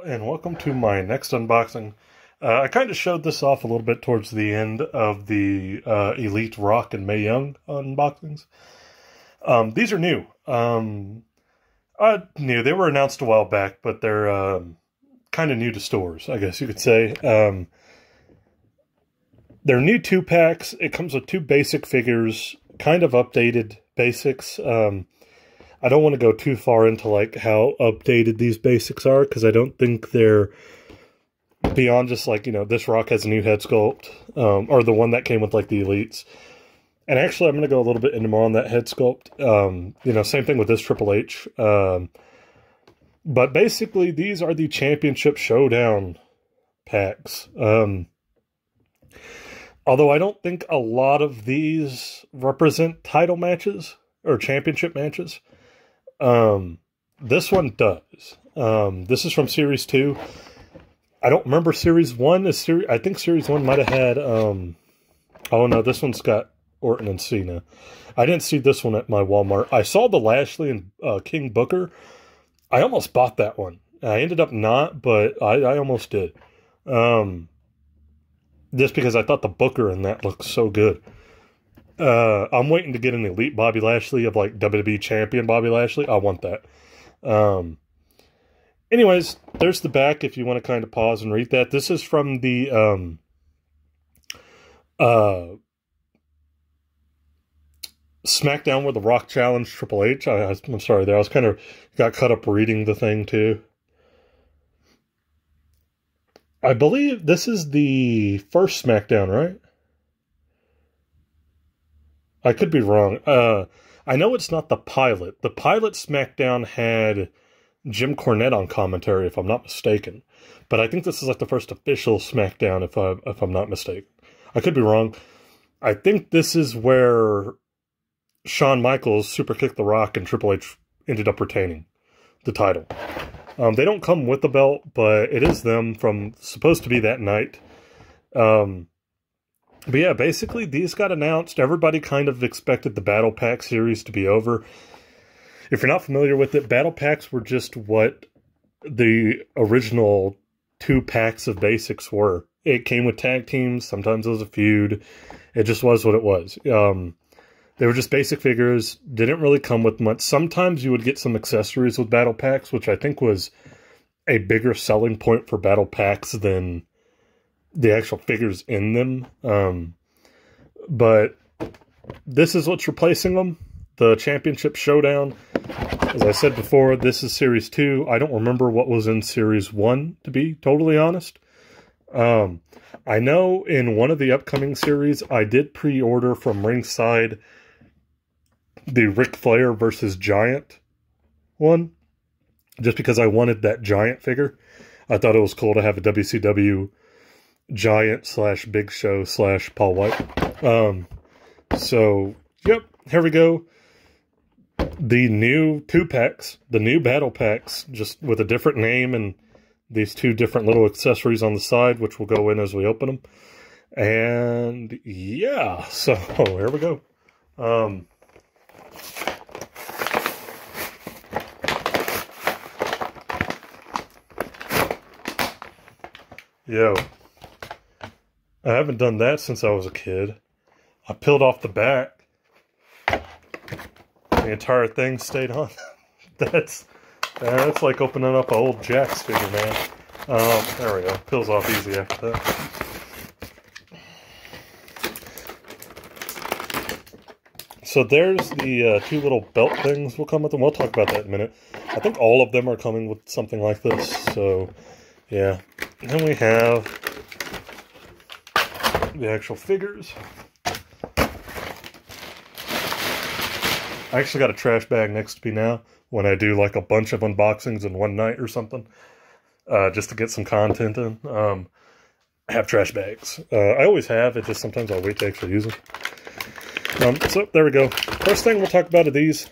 and welcome to my next unboxing. I kind of showed this off a little bit towards the end of the Elite Rock and Mae Young unboxings. These are new. New. They were announced a while back, but they're kind of new to stores, I guess you could say. They're new 2-packs. It comes with 2 basic figures, kind of updated basics. I don't want to go too far into like how updated these basics are, because I don't think they're beyond just like, you know, this Rock has a new head sculpt, or the one that came with like the Elites. And actually, I'm going to go a little bit into more on that head sculpt. You know, same thing with this Triple H. But basically, these are the Championship Showdown packs. Although I don't think a lot of these represent title matches or championship matches. This one does. This is from Series 2. I don't remember Series 1. I think Series 1 might have had, oh no, this one's got Orton and Cena. I didn't see this one at my Walmart. I saw the Lashley and King Booker. I almost bought that one. I ended up not, but I almost did. Just because I thought the Booker in that looked so good. I'm waiting to get an Elite Bobby Lashley of like WWE Champion Bobby Lashley. I want that. Anyways, there's the back if you want to kind of pause and read that. This is from the SmackDown where The Rock challenged Triple H. I'm sorry there. I was kind of got caught up reading the thing too. I believe this is the first SmackDown, right? I could be wrong. I know it's not the pilot. The pilot SmackDown had Jim Cornette on commentary, if I'm not mistaken. But I think this is like the first official SmackDown, if I'm not mistaken. I could be wrong. I think this is where Shawn Michaels super kicked The Rock and Triple H ended up retaining the title. They don't come with the belt, but it is them from supposed to be that night. But yeah, basically these got announced. Everybody kind of expected the Battle Pack series to be over. If you're not familiar with it, Battle Packs were just what the original 2 packs of basics were. It came with tag teams. Sometimes it was a feud. It just was what it was. They were just basic figures, didn't really come with much. Sometimes you would get some accessories with Battle Packs, which I think was a bigger selling point for Battle Packs than the actual figures in them. But this is what's replacing them, the Championship Showdown. As I said before, this is Series 2. I don't remember what was in Series 1, to be totally honest. I know in one of the upcoming series, I did pre-order from Ringside the Ric Flair versus Giant one, just because I wanted that Giant figure. I thought it was cool to have a WCW Giant / Big Show / Paul White. So, yep, here we go. The new 2-packs, the new Battle Packs, just with a different name and these 2 different little accessories on the side, which will go in as we open them. And yeah, so here we go. Yo, I haven't done that since I was a kid. I peeled off the back. The entire thing stayed on. That's like opening up an old Jax figure, man. There we go. Peels off easy after that. So there's the 2 little belt things will come with them. We'll talk about that in a minute. I think all of them are coming with something like this. So, yeah. And then we have the actual figures. I actually got a trash bag next to me now when I do like a bunch of unboxings in one night or something. Just to get some content in. I have trash bags. I always have. It just sometimes I'll wait to actually use them. So there we go. First thing we'll talk about are these.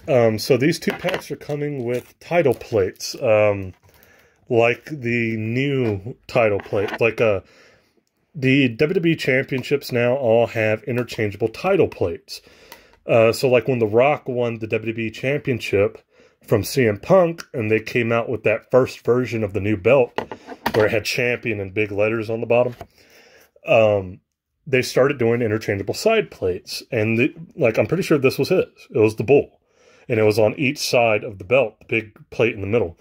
So these 2 packs are coming with title plates. Like the new title plate. Like the WWE Championships now all have interchangeable title plates. So like when The Rock won the WWE Championship from CM Punk, and they came out with that first version of the new belt where it had champion in big letters on the bottom. They started doing interchangeable side plates, and I'm pretty sure this was his. It was the Bull, and it was on each side of the belt, the big plate in the middle.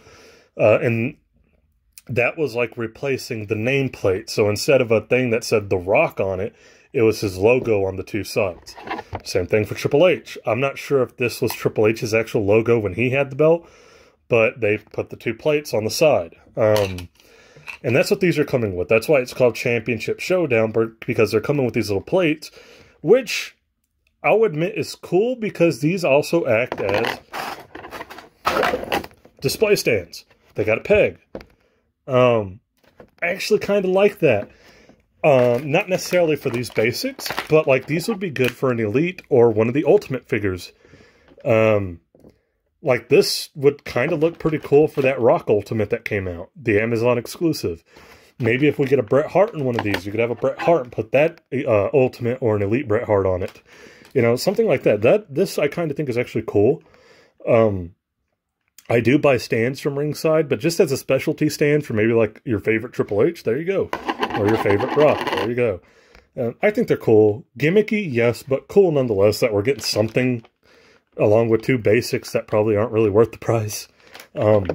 And that was like replacing the nameplate. So instead of a thing that said The Rock on it, it was his logo on the two sides. Same thing for Triple H. I'm not sure if this was Triple H's actual logo when he had the belt, but they put the two plates on the side. And that's what these are coming with. That's why it's called Championship Showdown, because they're coming with these little plates, which I'll admit is cool because these also act as display stands. They got a peg. I actually kind of like that. Not necessarily for these basics, but like these would be good for an Elite or one of the Ultimate figures. Like this would kind of look pretty cool for that Rock Ultimate that came out, the Amazon exclusive. Maybe if we get a Bret Hart in one of these, you could have a Bret Hart and put that Ultimate or an Elite Bret Hart on it. You know, something like that. This I kind of think is actually cool. I do buy stands from ringside, but just as a specialty stand for maybe like your favorite Triple H, there you go. Or your favorite Rock, there you go. I think they're cool. Gimmicky, yes, but cool nonetheless that we're getting something along with two basics that probably aren't really worth the price. So,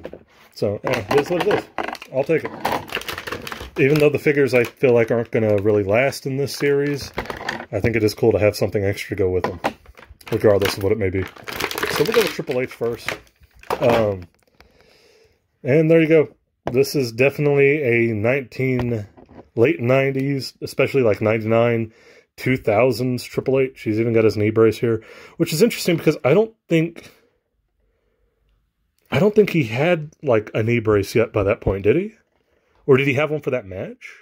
it is what it is. I'll take it. Even though the figures I feel like aren't going to really last in this series, I think it is cool to have something extra go with them, regardless of what it may be. So we'll go with Triple H first. And there you go. This is definitely a late 90s, especially like 99, 2000s Triple H. He's even got his knee brace here, which is interesting because I don't think he had like a knee brace yet by that point, did he? Or did he have one for that match?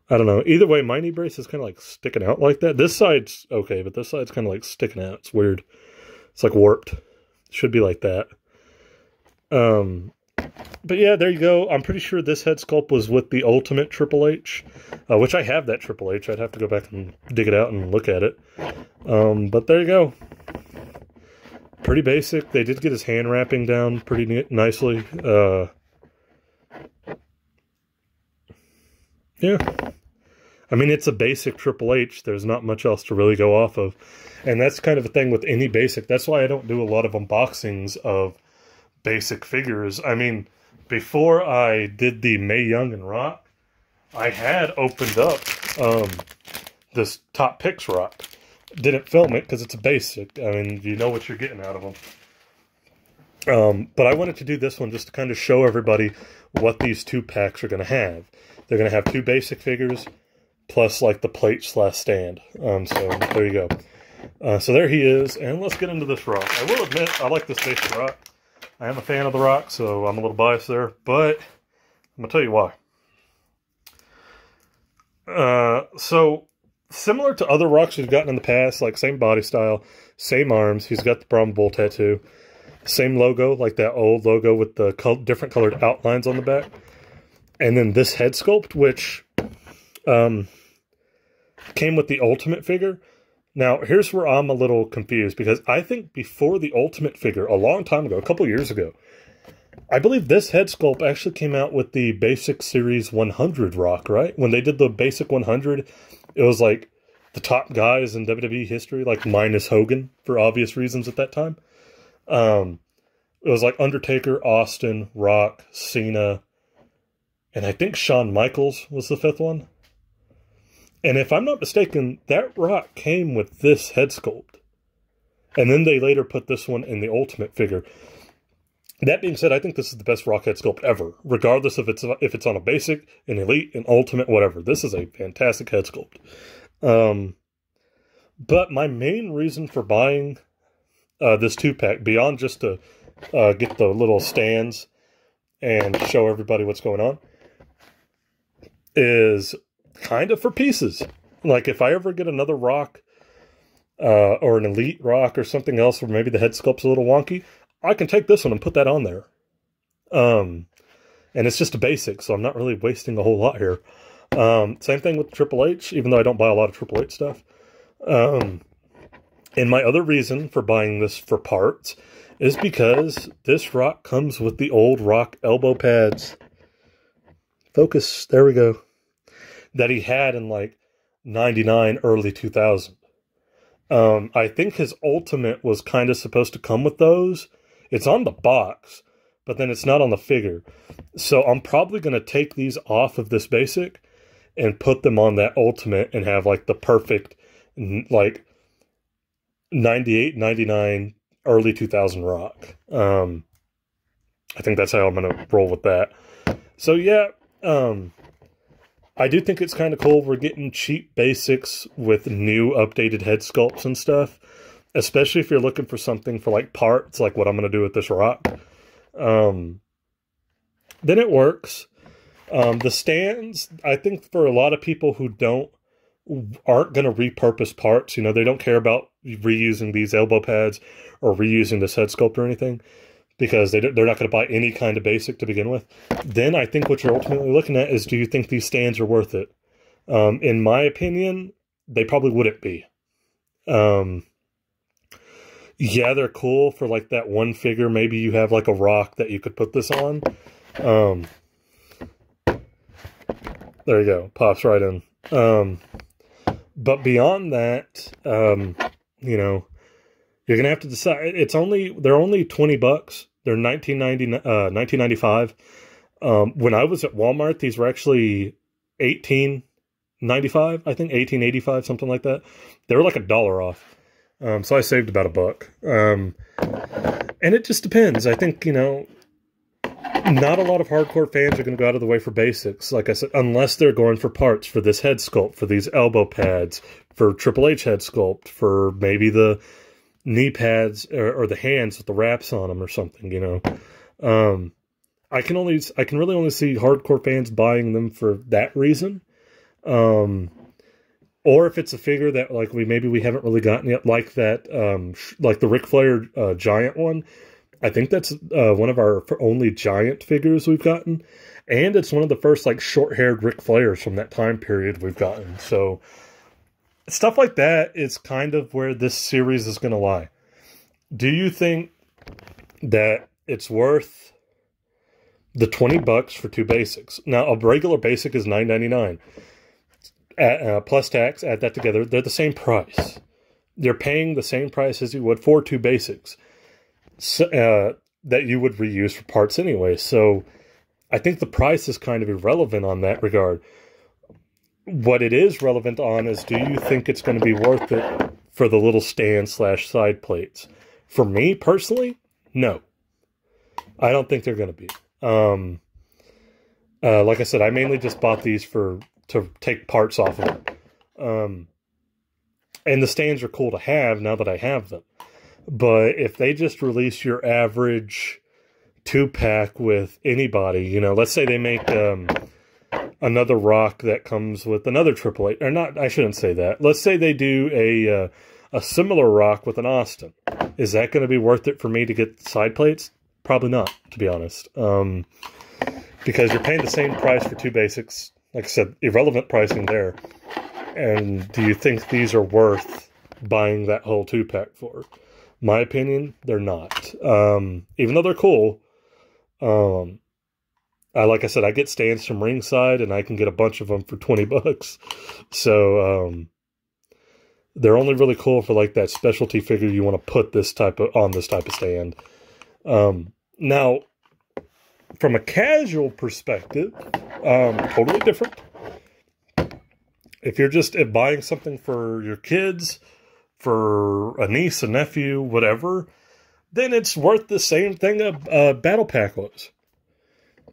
I don't know. Either way, my knee brace is kind of like sticking out like that. This side's okay, but this side's kind of like sticking out. It's weird. It's like warped. It should be like that. But yeah, there you go. I'm pretty sure this head sculpt was with the Ultimate Triple H, which I have that Triple H. I'd have to go back and dig it out and look at it. But there you go. Pretty basic. They did get his hand wrapping down pretty nicely. Yeah. I mean, it's a basic Triple H. There's not much else to really go off of. And that's kind of a thing with any basic. That's why I don't do a lot of unboxings of basic figures. I mean, before I did the Mae Young and Rock, I had opened up this Top Picks Rock. Didn't film it because it's a basic. I mean, you know what you're getting out of them. But I wanted to do this one just to kind of show everybody what these two packs are going to have. They're going to have two basic figures plus like the plate / stand. So there you go. So there he is. And let's get into this Rock. I will admit, I like this basic Rock. I am a fan of the Rock, so I'm a little biased there, but I'm going to tell you why. So, similar to other Rocks we've gotten in the past, like same body style, same arms, he's got the Brahma Bull tattoo, same logo, like that old logo with the different colored outlines on the back, and then this head sculpt, which came with the Ultimate figure. Now, here's where I'm a little confused, because I think before the Ultimate figure, a long time ago, a couple years ago, I believe this head sculpt actually came out with the Basic Series 100 Rock, right? When they did the Basic 100, it was like the top guys in WWE history, like minus Hogan, for obvious reasons at that time. It was like Undertaker, Austin, Rock, Cena, and I think Shawn Michaels was the fifth one. And if I'm not mistaken, that Rock came with this head sculpt. And then they later put this one in the Ultimate figure. That being said, I think this is the best Rock head sculpt ever. Regardless if it's on a basic, an Elite, an Ultimate, whatever. This is a fantastic head sculpt. But my main reason for buying this 2-pack, beyond just to get the little stands and show everybody what's going on, is kind of for pieces. Like if I ever get another Rock or an Elite Rock or something else where maybe the head sculpt's a little wonky, I can take this one and put that on there. And it's just a basic, so I'm not really wasting a whole lot here. Same thing with Triple H, even though I don't buy a lot of Triple H stuff. And my other reason for buying this for parts is because this rock comes with the old rock elbow pads. Focus, there we go. That he had in like 99, early 2000. I think his Ultimate was kind of supposed to come with those. It's on the box, but then it's not on the figure. So I'm probably going to take these off of this basic and put them on that Ultimate and have like the perfect, like 98, 99, early 2000 rock. I think that's how I'm going to roll with that. So yeah, I do think it's kind of cool we're getting cheap basics with new updated head sculpts and stuff, especially if you're looking for something for like parts, like what I'm going to do with this rock. Then it works. The stands, I think for a lot of people who aren't going to repurpose parts, you know, they don't care about reusing these elbow pads or reusing this head sculpt or anything, because they're not going to buy any kind of basic to begin with. Then I think what you're ultimately looking at is, do you think these stands are worth it? In my opinion, they probably wouldn't be. Yeah, they're cool for like that one figure. Maybe you have like a rock that you could put this on. There you go. Pops right in. But beyond that, you know, you're going to have to decide. They're only $20. They're $19.95. When I was at Walmart, these were actually $18.95, I think, $18.85, something like that. They were like $1 off. So I saved about $1. And it just depends. I think, you know, not a lot of hardcore fans are going to go out of the way for basics, like I said, unless they're going for parts for this head sculpt, for these elbow pads, for Triple H head sculpt, for maybe the knee pads or the hands with the wraps on them or something, you know. I can really only see hardcore fans buying them for that reason. Or if it's a figure that like maybe we haven't really gotten yet, like that, like the Ric Flair giant one. I think that's one of our only giant figures we've gotten, and it's one of the first like short-haired Ric Flairs from that time period we've gotten. So stuff like that is kind of where this series is going to lie. Do you think that it's worth the $20 for two basics? Now, a regular basic is $9.99. Plus tax, add that together, they're the same price. You're paying the same price as you would for two basics that you would reuse for parts anyway. So I think the price is kind of irrelevant on that regard. What it is relevant on is, do you think it's going to be worth it for the little stand / side plates? For me, personally, no. I don't think they're going to be. Like I said, I mainly just bought these to take parts off of it. And the stands are cool to have now that I have them. But if they just release your average 2-pack with anybody, you know, let's say they make another rock that comes with another Triple H, or not, I shouldn't say that. Let's say they do a similar rock with an Austin. Is that going to be worth it for me to get side plates? Probably not, to be honest. Because you're paying the same price for two basics. Like I said, irrelevant pricing there. And do you think these are worth buying that whole 2-pack for? My opinion, they're not. Even though they're cool. Like I said, I get stands from Ringside, and I can get a bunch of them for $20. So, they're only really cool for like that specialty figure you want to put on this type of stand. Now, from a casual perspective, totally different. If you're just buying something for your kids, for a niece, a nephew, whatever, then it's worth the same thing a battle pack was.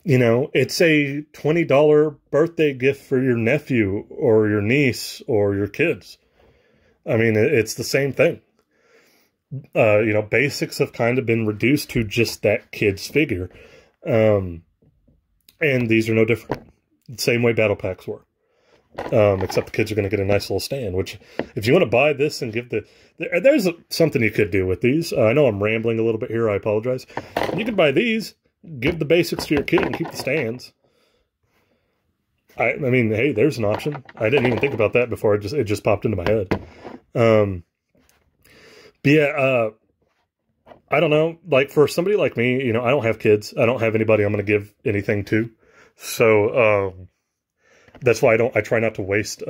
You know, it's a $20 birthday gift for your nephew or your niece or your kids. I mean, it's the same thing. You know, basics have kind of been reduced to just that kid's figure. And these are no different. The same way battle packs were. Except the kids are going to get a nice little stand, which if you want to buy this and give there's something you could do with these. I know I'm rambling a little bit here. I apologize. You could buy these, give the basics to your kid and keep the stands. I mean, hey, there's an option. I didn't even think about that before. It just popped into my head. But yeah, I don't know. Like, for somebody like me, you know, I don't have kids. I don't have anybody I'm going to give anything to. So, that's why I try not to waste,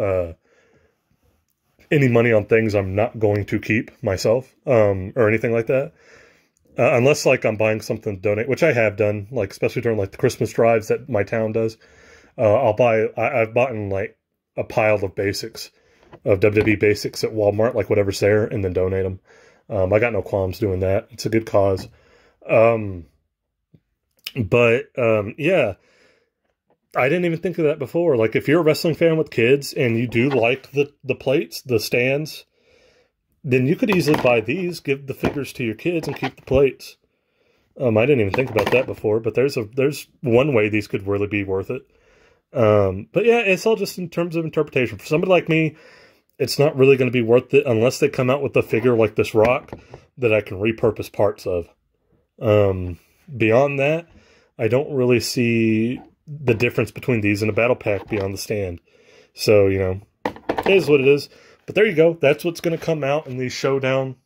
any money on things I'm not going to keep myself, or anything like that. Unless, like, I'm buying something to donate, which I have done, like, especially during, like, the Christmas drives that my town does. I've bought in, like, a pile of basics, of WWE basics at Walmart, like, whatever's there, and then donate them. I got no qualms doing that. It's a good cause. Yeah, I didn't even think of that before. Like, if you're a wrestling fan with kids and you do like the plates, the stands, then you could easily buy these, give the figures to your kids, and keep the plates. I didn't even think about that before, but there's one way these could really be worth it. But yeah, it's all just in terms of interpretation. For somebody like me, it's not really going to be worth it unless they come out with a figure like this rock that I can repurpose parts of. Beyond that, I don't really see the difference between these and a battle pack beyond the stand. So, you know, it is what it is. But there you go. That's what's going to come out in these Showdown,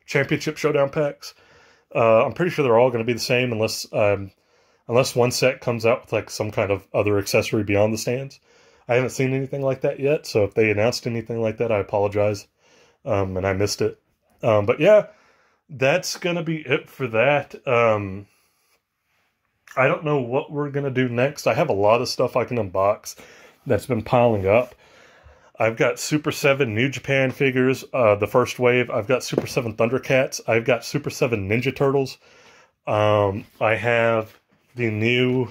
Championship Showdown packs. I'm pretty sure they're all going to be the same unless one set comes out with like some kind of other accessory beyond the stands. I haven't seen anything like that yet, so if they announced anything like that, I apologize, and I missed it. But yeah, that's going to be it for that. I don't know what we're going to do next. I have a lot of stuff I can unbox that's been piling up. I've got Super 7 New Japan figures, the first wave. I've got Super 7 Thundercats. I've got Super 7 Ninja Turtles. I have the new,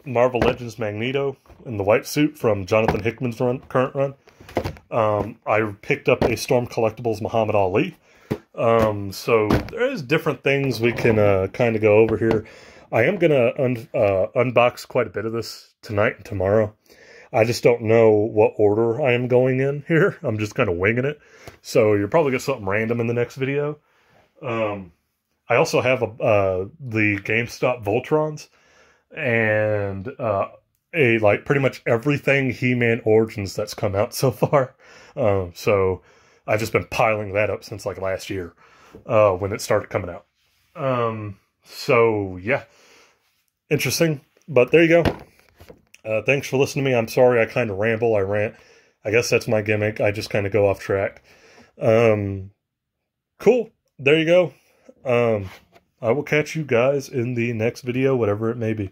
Marvel Legends Magneto in the white suit from Jonathan Hickman's current run. I picked up a Storm Collectibles Muhammad Ali. So there's different things we can kind of go over here. I am going to unbox quite a bit of this tonight and tomorrow. I just don't know what order I am going in here. I'm just kind of winging it. So you'll probably get something random in the next video. I also have the GameStop Voltrons and like pretty much everything He-Man Origins that's come out so far. So I've just been piling that up since like last year when it started coming out. So yeah, interesting. But there you go. Thanks for listening to me. I'm sorry I kind of ramble. I rant. I guess that's my gimmick. I just kind of go off track. Cool. There you go. I will catch you guys in the next video, whatever it may be.